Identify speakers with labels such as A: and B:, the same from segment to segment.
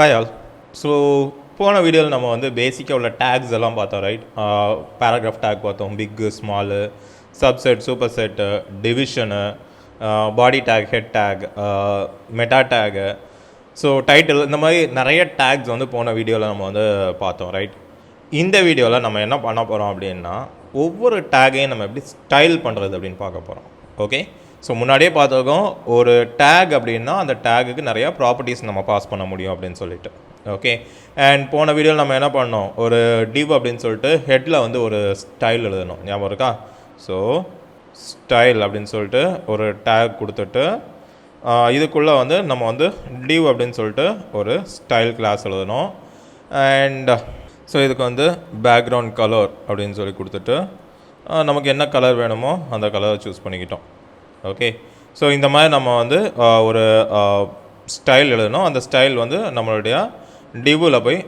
A: Hi all. So போன வீடியோவில் நம்ம வந்து பேசிக்காக உள்ள டேக்ஸ் எல்லாம் பார்த்தோம், ரைட்? பேராகிராஃப் டேக் பார்த்தோம், big, small, subset, super set, division, body tag, head tag, meta tag, so title, இந்த மாதிரி நிறைய டேக்ஸ் வந்து போன வீடியோவில் நம்ம வந்து பார்த்தோம், ரைட்? இந்த வீடியோவில் நம்ம என்ன பண்ண போகிறோம் அப்படின்னா, ஒவ்வொரு டேகையும் நம்ம எப்படி ஸ்டைல் பண்ணுறது அப்படின்னு பார்க்க போகிறோம். ஓகே, ஸோ முன்னாடியே பார்த்துருக்கோம், ஒரு டேக் அப்படின்னா அந்த டேகுக்கு நிறையா ப்ராப்பர்ட்டிஸ் நம்ம பாஸ் பண்ண முடியும் அப்படின்னு சொல்லிட்டு. ஓகே, அண்ட் போன வீடியோவில் நம்ம என்ன பண்ணோம், ஒரு டிவ் அப்படின்னு சொல்லிட்டு ஹெட்டில் வந்து ஒரு ஸ்டைல் எழுதணும், ஞாபகம் இருக்கா? ஸோ ஸ்டைல் அப்படின்னு சொல்லிட்டு ஒரு டேக் கொடுத்துட்டு இதுக்குள்ளே வந்து நம்ம வந்து டிவ் அப்படின்னு சொல்லிட்டு ஒரு ஸ்டைல் கிளாஸ் எழுதணும். அண்ட் ஸோ இதுக்கு வந்து பேக்ரவுண்ட் கலர் அப்படின்னு சொல்லி கொடுத்துட்டு நமக்கு என்ன கலர் வேணுமோ அந்த கலரை சூஸ் பண்ணிக்கிட்டோம். ஓகே, ஸோ இந்த மாதிரி நம்ம வந்து ஒரு ஸ்டைல் எழுதணும். அந்த ஸ்டைல் வந்து நம்மளுடைய டிவ்வில் போய்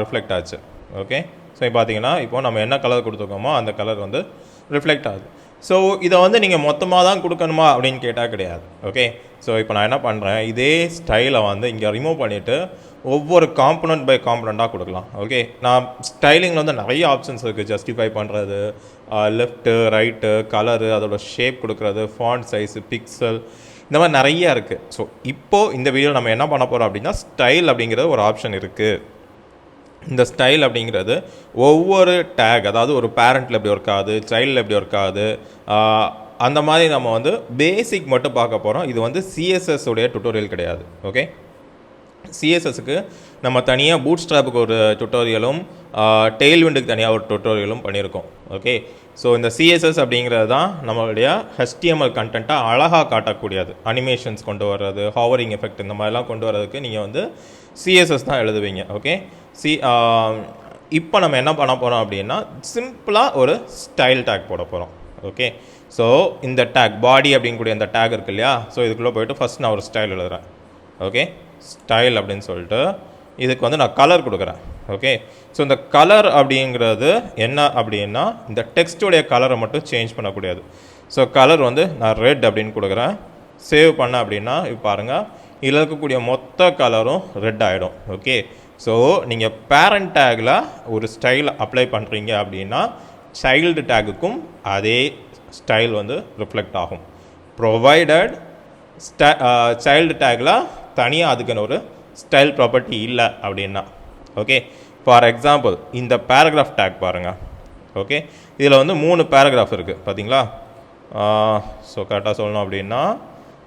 A: ரிஃப்ளெக்ட் ஆச்சு. ஓகே, ஸோ இப்போ பார்த்தீங்கன்னா இப்போது நம்ம என்ன கலர் கொடுத்துருக்கோமோ அந்த கலர் வந்து ரிஃப்ளெக்ட் ஆகுது. ஸோ இதை வந்து நீங்கள் மொத்தமாக தான் கொடுக்கணுமா அப்படின்னு கேட்டால் கிடையாது. ஓகே, ஸோ இப்போ நான் என்ன பண்ணுறேன், இதே ஸ்டைலை வந்து இங்கே ரிமூவ் பண்ணிவிட்டு ஒவ்வொரு காம்பனண்ட் பை காம்பனண்ட்டாக கொடுக்கலாம். ஓகே, நான் ஸ்டைலிங்கில் வந்து நிறைய ஆப்ஷன்ஸ் இருக்குது. ஜஸ்டிஃபை பண்ணுறது, லெஃப்ட்டு, ரைட்டு, கலரு, அதோட ஷேப் கொடுக்குறது, ஃபாண்ட் சைஸு, பிக்சல், இந்த மாதிரி நிறைய இருக்குது. ஸோ இப்போது இந்த வீடியோ நம்ம என்ன பண்ண போகிறோம் அப்படின்னா, ஸ்டைல் அப்படிங்கிறது ஒரு ஆப்ஷன் இருக்குது. இந்த ஸ்டைல் அப்படிங்கிறது ஒவ்வொரு டேக், அதாவது ஒரு பேரண்ட்டில் எப்படி ஒர்க் ஆகுது, சைல்டில் எப்படி ஒர்க் ஆகுது, அந்த மாதிரி நம்ம வந்து பேசிக் மட்டும் பார்க்க போகிறோம். இது வந்து சிஎஸ்எஸ் உடைய டுட்டோரியல் கிடையாது. ஓகே, சிஎஸ்எஸ்க்கு நம்ம தனியாக பூட் ஸ்ட்ராப்புக்கு ஒரு டுட்டோரியலும் டெய்ல்விண்டுக்கு தனியாக ஒரு டுட்டோரியலும் பண்ணியிருக்கோம். ஓகே, ஸோ இந்த சிஎஸ்எஸ் அப்படிங்கிறது தான் நம்மளுடைய ஹெச்டிஎம்எல் கண்டென்ட்டாக அழகாக காட்டக்கூடியது. அனிமேஷன்ஸ் கொண்டு வர்றது, ஹவரிங் எஃபெக்ட், இந்த மாதிரிலாம் கொண்டு வர்றதுக்கு நீங்கள் வந்து சிஎஸ்எஸ் தான் எழுதுவீங்க. ஓகே, இப்போ நம்ம என்ன பண்ண போகிறோம் அப்படின்னா, சிம்பிளாக ஒரு ஸ்டைல் டேக் போட போகிறோம். ஓகே, ஸோ இந்த டேக் பாடி அப்படிங்கக்கூடிய இந்த டேக் இருக்கு இல்லையா, ஸோ இதுக்குள்ளே போய்ட்டு ஃபஸ்ட் நான் ஒரு ஸ்டைல் எழுதுகிறேன். ஓகே, ஸ்டைல் அப்படின்னு சொல்லிட்டு இதுக்கு வந்து நான் கலர் கொடுக்குறேன். ஓகே, ஸோ இந்த கலர் அப்படிங்கிறது என்ன அப்படின்னா, இந்த டெக்ஸ்ட்டுடைய கலரை மட்டும் சேஞ்ச் பண்ணக்கூடியது. ஸோ கலர் வந்து நான் ரெட் அப்படின்னு கொடுக்குறேன். சேவ் பண்ண அப்படின்னா இப்போ பாருங்கள், இதில் இருக்கக்கூடிய மொத்த கலரும் ரெட் ஆகிடும். ஓகே, ஸோ நீங்கள் பேரண்ட் டேக்கில் ஒரு ஸ்டைல் அப்ளை பண்ணுறீங்க அப்படின்னா சைல்டு டேக்குக்கும் அதே ஸ்டைல் வந்து ரிஃப்ளெக்ட் ஆகும். ப்ரொவைடட் சைல்டு டேக்கில் தனியாக அதுக்குன்னு ஒரு ஸ்டைல் ப்ராப்பர்ட்டி இல்லை அப்படின்னா. ஓகே, ஃபார் எக்ஸாம்பிள் இந்த பேராகிராஃப் டேக் பாருங்கள். ஓகே, இதில் வந்து 3 பேராகிராஃப் இருக்குது பார்த்தீங்களா? ஸோ கரெக்டாக சொல்லணும் அப்படின்னா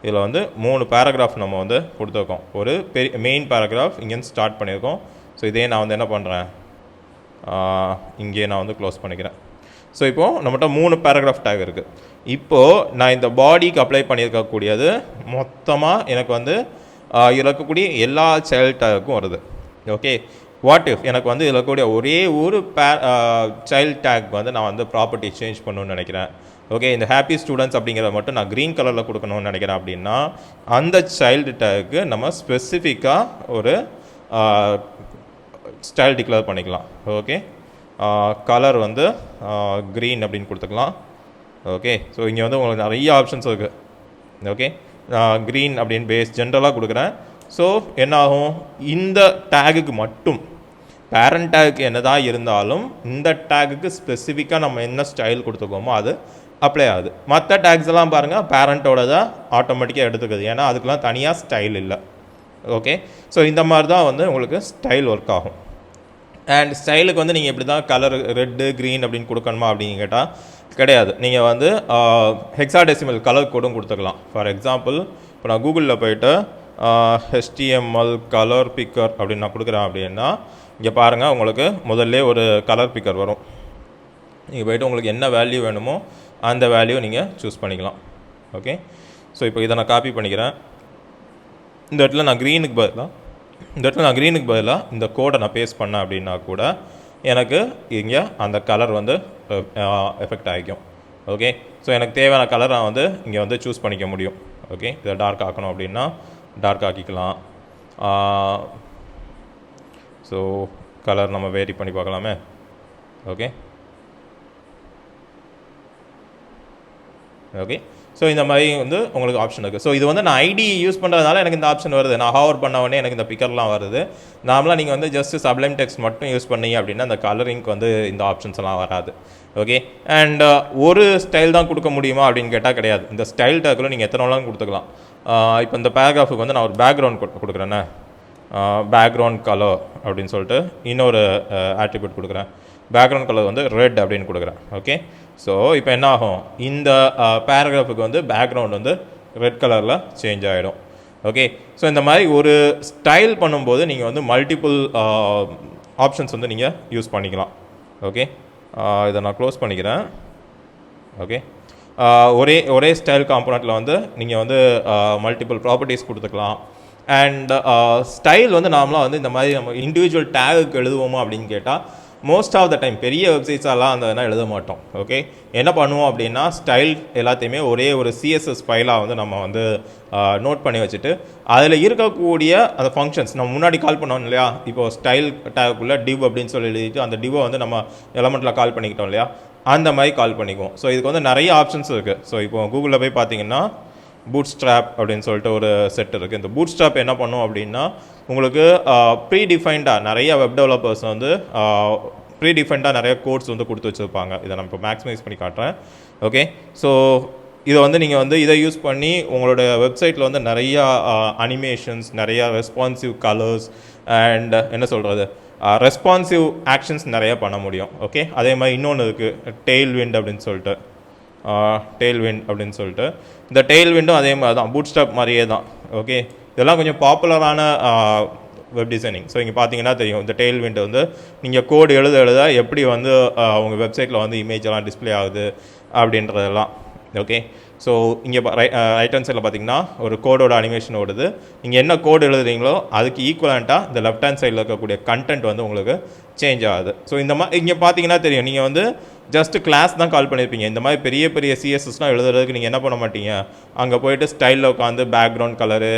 A: இதில் வந்து 3 பேராகிராஃப் நம்ம வந்து கொடுத்துருக்கோம். ஒரு பெரிய மெயின் பேராகிராஃப் இங்கேருந்து ஸ்டார்ட் பண்ணியிருக்கோம். ஸோ இதே நான் வந்து என்ன பண்ணுறேன், இங்கே நான் வந்து க்ளோஸ் பண்ணிக்கிறேன். ஸோ இப்போது நம்மகிட்ட 3 பேராகிராஃப் டேக் இருக்குது. இப்போது நான் இந்த பாடிக்கு அப்ளை பண்ணியிருக்கக்கூடியது மொத்தமாக எனக்கு வந்து இதில் இருக்கக்கூடிய எல்லா சைல்டு டேக்கும் வருது. ஓகே, வாட் இஃப் எனக்கு வந்து இதில் இருக்கக்கூடிய ஒரே ஒரு சைல்டு டேக் வந்து நான் வந்து ப்ராப்பர்ட்டி சேஞ்ச் பண்ணணும்னு நினைக்கிறேன். ஓகே, இந்த ஹாப்பி ஸ்டூடெண்ட்ஸ் அப்படிங்கிறத மட்டும் நான் க்ரீன் கலரில் கொடுக்கணும்னு நினைக்கிறேன் அப்படின்னா அந்த சைல்டு டேக்கு நம்ம ஸ்பெசிஃபிக்காக ஒரு ஸ்டைல் டிக்ளேர் பண்ணிக்கலாம். ஓகே, கலர் வந்து க்ரீன் அப்படின்னு கொடுத்துக்கலாம். ஓகே, ஸோ இங்கே வந்து உங்களுக்கு நிறைய ஆப்ஷன்ஸ் இருக்குது. ஓகே, க்ரீன் அப்படின்னு பேஸ் ஜென்ரலாக கொடுக்குறேன். ஸோ என்னாகும், இந்த டேகுக்கு மட்டும் பேரண்ட் டேகுக்கு என்ன தான் இருந்தாலும் இந்த டேகுக்கு ஸ்பெசிஃபிக்காக நம்ம என்ன ஸ்டைல் கொடுத்துருக்கோமோ அது அப்ளை ஆகுது. மற்ற டேக்ஸ் எல்லாம் பாருங்கள் பேரண்ட்டோட தான் ஆட்டோமேட்டிக்காக எடுத்துக்குது, ஏன்னா அதுக்கெலாம் தனியாக ஸ்டைல் இல்லை. ஓகே, ஸோ இந்த மாதிரி தான் வந்து உங்களுக்கு ஸ்டைல் ஒர்க் ஆகும். அண்ட் ஸ்டைலுக்கு வந்து நீங்கள் இப்படி தான் கலர் ரெட்டு க்ரீன் அப்படின்னு கொடுக்கணுமா அப்படின்னு கேட்டால் கிடையாது. நீங்கள் வந்து ஹெக்ஸாடெசிமல் கலர் கோடும் கொடுத்துக்கலாம். ஃபார் எக்ஸாம்பிள் இப்போ நான் கூகுளில் போய்ட்டு HTML கலர் பிக்கர் அப்படின்னு நான் கொடுக்குறேன் அப்படின்னா இங்கே பாருங்கள், உங்களுக்கு முதல்ல ஒரு கலர் பிக்கர் வரும். நீங்கள் போய்ட்டு உங்களுக்கு என்ன வேல்யூ வேணுமோ அந்த வேல்யூ நீங்கள் சூஸ் பண்ணிக்கலாம். ஓகே, ஸோ இப்போ இதை நான் காப்பி பண்ணிக்கிறேன். இந்த இடத்துல நான் க்ரீனுக்கு பதிலாக இந்த கோடை நான் பேஸ்ட் பண்ணேன் அப்படின்னா கூட எனக்கு இங்கே அந்த கலர் வந்து எஃபெக்ட் ஆகிக்கும். ஓகே, ஸோ எனக்கு தேவையான கலர் நான் வந்து இங்கே வந்து சூஸ் பண்ணிக்க முடியும். ஓகே, இதை டார்க் ஆக்கணும் அப்படின்னா டார்க் ஆக்கிக்கலாம். ஸோ கலர் நம்ம வேரி பண்ணி பார்க்கலாமே. ஓகே, ஸோ இந்த மாதிரி வந்து உங்களுக்கு ஆப்ஷன் இருக்குது. ஸோ இது வந்து நான் ஐடி யூஸ் பண்ணுறதுனால எனக்கு இந்த ஆப்ஷன் வருது. நான் ஹவர் பண்ண உடனே எனக்கு இந்த பிக்கர்லாம் வருது. நார்மலாக நீங்கள் வந்து ஜஸ்ட் சப்ளைம் டெக்ஸ்ட் மட்டும் யூஸ் பண்ணீங்க அப்படின்னா அந்த கலரிங்க்கு வந்து இந்த ஆப்ஷன்ஸ் எல்லாம் வராது. ஓகே, அண்ட் ஒரு ஸ்டைல் தான் கொடுக்க முடியுமா அப்படின்னு கேட்டால் கிடையாது. இந்த ஸ்டைல் டேக்கில் நீங்கள் எத்தனை நாளும் கொடுத்துக்கலாம். இப்போ இந்த பேராகிராஃபுக்கு வந்து நான் ஒரு பேக்ரவுண்ட் கொடுக்குறேன்னே, பேக்ரவுண்ட் கலர் அப்படின்னு சொல்லிட்டு இன்னொரு ஆட்ரிபியூட் கொடுக்குறேன். பேக்ரவுண்ட் கலர் வந்து ரெட் அப்படின்னு கொடுக்குறேன். ஓகே, ஸோ இப்போ என்ன ஆகும், இந்த பேராகிராஃபுக்கு வந்து பேக்ரவுண்ட் வந்து ரெட் கலரில் சேஞ்ச் ஆகிடும். ஓகே, ஸோ இந்த மாதிரி ஒரு ஸ்டைல் பண்ணும்போது நீங்கள் வந்து மல்டிபிள் ஆப்ஷன்ஸ் வந்து நீங்கள் யூஸ் பண்ணிக்கலாம். ஓகே, இதை நான் க்ளோஸ் பண்ணிக்கிறேன். ஓகே, ஒரே ஸ்டைல் காம்போனண்ட்டில் வந்து நீங்கள் வந்து மல்டிபிள் ப்ராப்பர்ட்டிஸ் கொடுத்துக்கலாம். அண்ட் ஸ்டைல் வந்து நார்மலாக வந்து இந்த மாதிரி நம்ம இண்டிவிஜுவல் டேகுக்கு எழுதுவோமா அப்படின்னு கேட்டால் மோஸ்ட் ஆஃப் த டைம் பெரிய வெப்சைட்ஸெல்லாம் அந்த எழுத மாட்டோம். ஓகே, என்ன பண்ணுவோம் அப்படின்னா ஸ்டைல் எல்லாத்தையுமே ஒரே ஒரு CSS ஃபைலாக வந்து நம்ம வந்து நோட் பண்ணி வச்சுட்டு அதில் இருக்கக்கூடிய அந்த ஃபங்க்ஷன்ஸ் நம்ம முன்னாடி கால் பண்ணோம் இல்லையா. இப்போது ஸ்டைல் டேக்குள்ளே டிவ் அப்படின்னு சொல்லி எழுதிட்டு அந்த டிவ்வை வந்து நம்ம எலமெண்ட்டில் கால் பண்ணிக்கிட்டோம் இல்லையா, அந்த மாதிரி கால் பண்ணிக்குவோம். ஸோ இதுக்கு வந்து நிறைய ஆப்ஷன்ஸ் இருக்குது. ஸோ இப்போ கூகுளில் போய் பார்த்தீங்கன்னா பூட்ஸ்ட்ராப் அப்படின்னு சொல்லிட்டு ஒரு செட் இருக்குது. இந்த பூட்ஸ்ட்ராப் என்ன பண்ணும் அப்படின்னா உங்களுக்கு ப்ரீ டிஃபைன்டாக நிறைய வெப் டெவலப்பர்ஸ் வந்து ப்ரீ டிஃபைன்டாக நிறைய கோட்ஸ் வந்து கொடுத்து வச்சுருப்பாங்க. இதை நான் இப்போ மேக்ஸிமைஸ் பண்ணி காட்டுறேன். ஓகே, ஸோ இதை வந்து நீங்கள் வந்து இதை யூஸ் பண்ணி உங்களோட வெப்சைட்டில் வந்து நிறையா அனிமேஷன்ஸ், நிறையா ரெஸ்பான்சிவ் கலர்ஸ் அண்ட் என்ன சொல்கிறது ரெஸ்பான்சிவ் ஆக்ஷன்ஸ் நிறைய பண்ண முடியும். ஓகே, அதே மாதிரி இன்னொன்று இருக்குது டெயில் விண்ட் அப்படின்னு சொல்லிட்டு இந்த டெயில் விண்டும் அதே மாதிரி தான், பூட்ஸ்ட்ராப் மாதிரியே தான். ஓகே, இதெல்லாம் கொஞ்சம் பாப்புலரான வெப் டிசைனிங். ஸோ இங்கே பார்த்தீங்கன்னா தெரியும், இந்த டெயில் விண்ட் வந்து நீங்கள் கோடு எழுத எப்படி வந்து உங்கள் வெப்சைட்டில் வந்து இமேஜெல்லாம் டிஸ்பிளே ஆகுது அப்படின்றதெல்லாம். ஓகே, ஸோ இங்கே ரைட் ஹேண்ட் சைடில் பார்த்தீங்கன்னா ஒரு கோடோட அனிமேஷன் ஓடுது. நீங்கள் என்ன கோடு எழுதுறீங்களோ அதுக்கு ஈக்குவலண்ட்டாக இந்த லெஃப்ட் ஹேண்ட் சைடில் இருக்கக்கூடிய கண்டென்ட் வந்து உங்களுக்கு சேஞ்ச் ஆகுது. ஸோ இந்த மாதிரி இங்கே பார்த்தீங்கன்னா தெரியும், நீங்கள் வந்து ஜஸ்ட் கிளாஸ் தான் கால் பண்ணியிருப்பீங்க. இந்த மாதிரி பெரிய பெரிய CSSலாம் எழுதுறதுக்கு நீங்கள் என்ன பண்ண மாட்டீங்க, அங்கே போய்ட்டு ஸ்டைலில் உட்காந்து பேக்ரவுண்ட் கலரு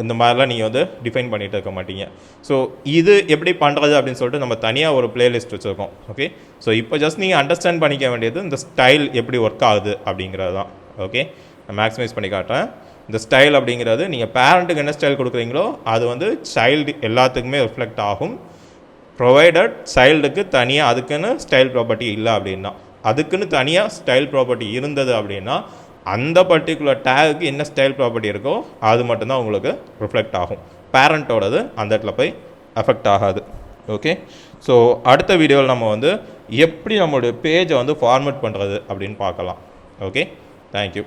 A: இந்த மாதிரிலாம் நீங்கள் வந்து டிஃபைன் பண்ணிகிட்டு இருக்க மாட்டீங்க. ஸோ இது எப்படி பண்ணுறது அப்படின்னு சொல்லிட்டு நம்ம தனியாக ஒரு பிளேலிஸ்ட் வச்சுருக்கோம். ஓகே, ஸோ இப்போ ஜஸ்ட் நீங்கள் அண்டர்ஸ்டாண்ட் பண்ணிக்க வேண்டியது இந்த ஸ்டைல் எப்படி ஒர்க் ஆகுது அப்படிங்கிறது தான். ஓகே, நான் மேக்ஸிமைஸ் பண்ணி காட்டுறேன். இந்த ஸ்டைல் அப்படிங்கிறது நீங்கள் பேரண்ட்டுக்கு என்ன ஸ்டைல் கொடுக்குறீங்களோ அது வந்து சைல்டு எல்லாத்துக்குமே ரிஃப்ளெக்ட் ஆகும். ப்ரொவைடட் சைல்டுக்கு தனியாக அதுக்குன்னு ஸ்டைல் ப்ராப்பர்ட்டி இல்லை அப்படின்னா, அதுக்குன்னு தனியாக ஸ்டைல் ப்ராப்பர்ட்டி இருந்தது அப்படின்னா அந்த பர்டிகுலர் டேகுக்கு என்ன ஸ்டைல் ப்ராப்பர்ட்டி இருக்கோ அது மட்டும்தான் உங்களுக்கு ரிஃப்ளெக்ட் ஆகும். பேரண்ட்டோடது அந்த இடத்துல போய் அஃபெக்ட் ஆகாது. ஓகே, ஸோ அடுத்த வீடியோவில் நம்ம வந்து எப்படி நம்மளுடைய பேஜை வந்து ஃபார்மேட் பண்ணுறது அப்படின்னு பார்க்கலாம். Okay, thank you.